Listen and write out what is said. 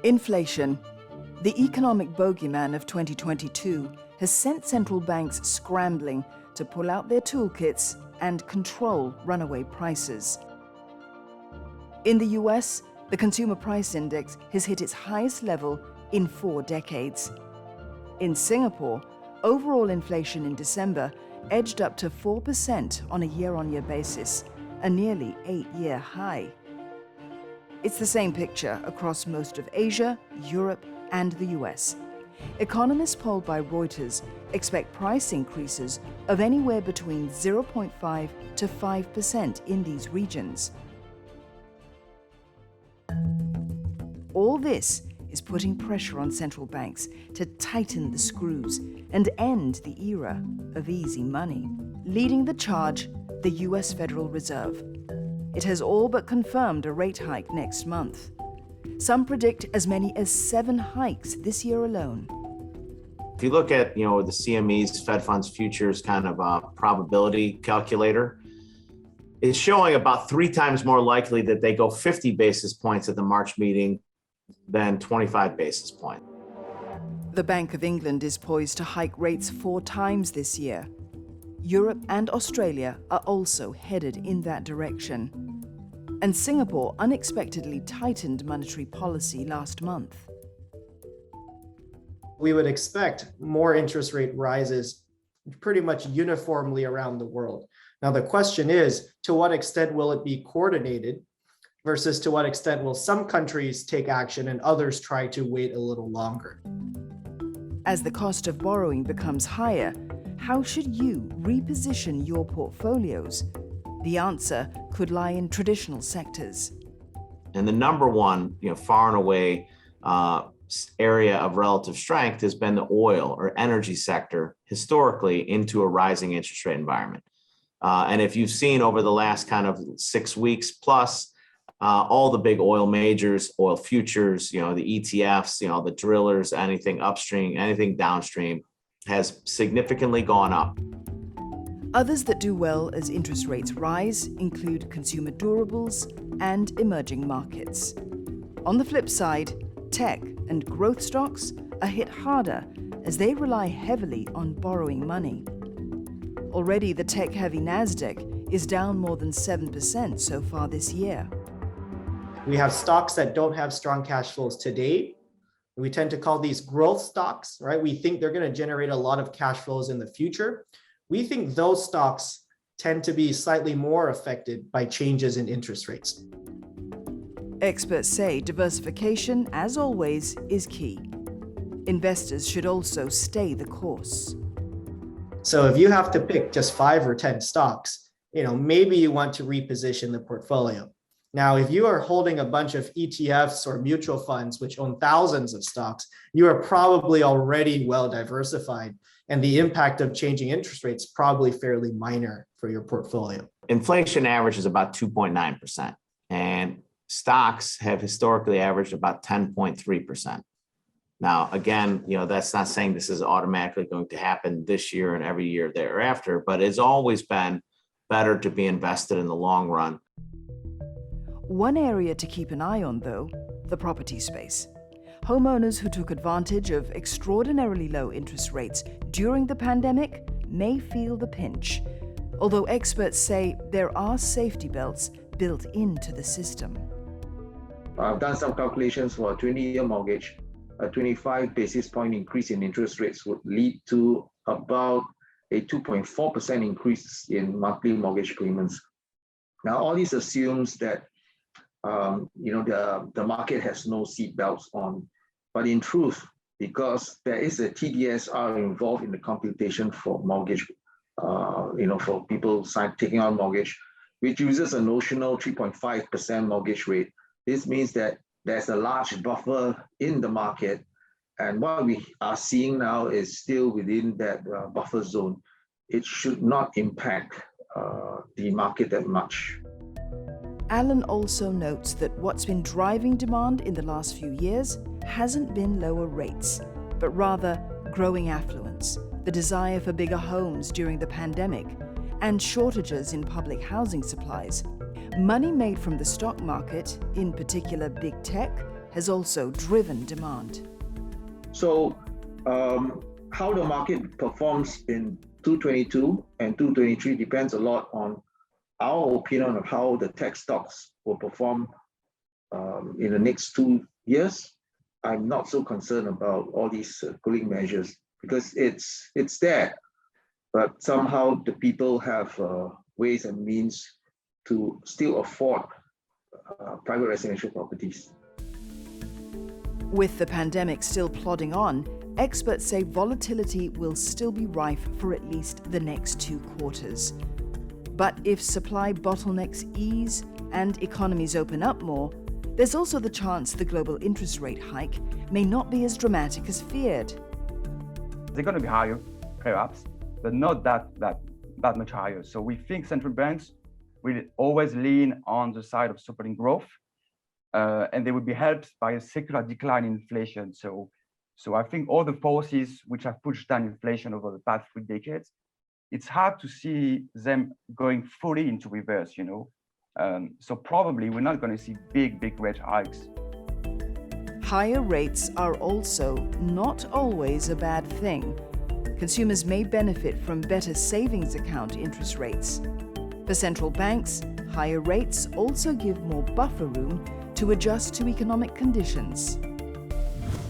Inflation, the economic bogeyman of 2022, has sent central banks scrambling to pull out their toolkits and control runaway prices. In the US, the Consumer Price Index has hit its highest level in 4 decades. In Singapore, overall inflation in December edged up to 4% on a year-on-year basis, a nearly 8-year high. It's the same picture across most of Asia, Europe, and the US. Economists polled by Reuters expect price increases of anywhere between 0.5 to 5% in these regions. All this is putting pressure on central banks to tighten the screws and end the era of easy money. Leading the charge, the US Federal Reserve. It has all but confirmed a rate hike next month. Some predict as many as 7 hikes this year alone. If you look at, the CME's Fed Funds Futures kind of probability calculator, it's showing about 3 times more likely that they go 50 basis points at the March meeting than 25 basis points. The Bank of England is poised to hike rates 4 times this year. Europe and Australia are also headed in that direction. And Singapore unexpectedly tightened monetary policy last month. We would expect more interest rate rises pretty much uniformly around the world. Now, the question is, to what extent will it be coordinated versus to what extent will some countries take action and others try to wait a little longer? As the cost of borrowing becomes higher, how should you reposition your portfolios? The answer could lie in traditional sectors. And the number one, far and away area of relative strength has been the oil or energy sector historically into a rising interest rate environment. And if you've seen over the last kind of 6 weeks plus, all the big oil majors, oil futures, the ETFs, the drillers, anything upstream, anything downstream has significantly gone up. Others that do well as interest rates rise include consumer durables and emerging markets. On the flip side, tech and growth stocks are hit harder as they rely heavily on borrowing money. Already, the tech-heavy Nasdaq is down more than 7% so far this year. We have stocks that don't have strong cash flows today. We tend to call these growth stocks, right? We think they're going to generate a lot of cash flows in the future. We think those stocks tend to be slightly more affected by changes in interest rates. Experts say diversification, as always, is key. Investors should also stay the course. So if you have to pick just 5 or 10 stocks, maybe you want to reposition the portfolio. Now, if you are holding a bunch of ETFs or mutual funds, which own thousands of stocks, you are probably already well diversified, and the impact of changing interest rates probably fairly minor for your portfolio. Inflation averages about 2.9%, and stocks have historically averaged about 10.3%. Now, again, that's not saying this is automatically going to happen this year and every year thereafter, but it's always been better to be invested in the long run. One area to keep an eye on, though, the property space. Homeowners who took advantage of extraordinarily low interest rates during the pandemic may feel the pinch, although experts say there are safety belts built into the system. I've done some calculations for a 20-year mortgage. A 25 basis point increase in interest rates would lead to about a 2.4% increase in monthly mortgage payments. Now, all this assumes that the market has no seat belts on, but in truth, because there is a TDSR involved in the computation for mortgage, for people taking on mortgage, which uses a notional 3.5% mortgage rate. This means that there's a large buffer in the market, and what we are seeing now is still within that buffer zone. It should not impact the market that much. Alan also notes that what's been driving demand in the last few years hasn't been lower rates, but rather growing affluence, the desire for bigger homes during the pandemic, and shortages in public housing supplies. Money made from the stock market, in particular big tech, has also driven demand. So how the market performs in 2022 and 2023 depends a lot on our opinion of how the tech stocks will perform in the next 2 years. I'm not so concerned about all these cooling measures because it's there, but somehow the people have ways and means to still afford private residential properties. With the pandemic still plodding on, experts say volatility will still be rife for at least the next 2 quarters. But if supply bottlenecks ease and economies open up more, there's also the chance the global interest rate hike may not be as dramatic as feared. They're going to be higher, perhaps, but not that much higher. So we think central banks will always lean on the side of supporting growth, and they will be helped by a secular decline in inflation. So I think all the forces which have pushed down inflation over the past 3 decades, it's hard to see them going fully into reverse, So probably we're not going to see big rate hikes. Higher rates are also not always a bad thing. Consumers may benefit from better savings account interest rates. For central banks, higher rates also give more buffer room to adjust to economic conditions.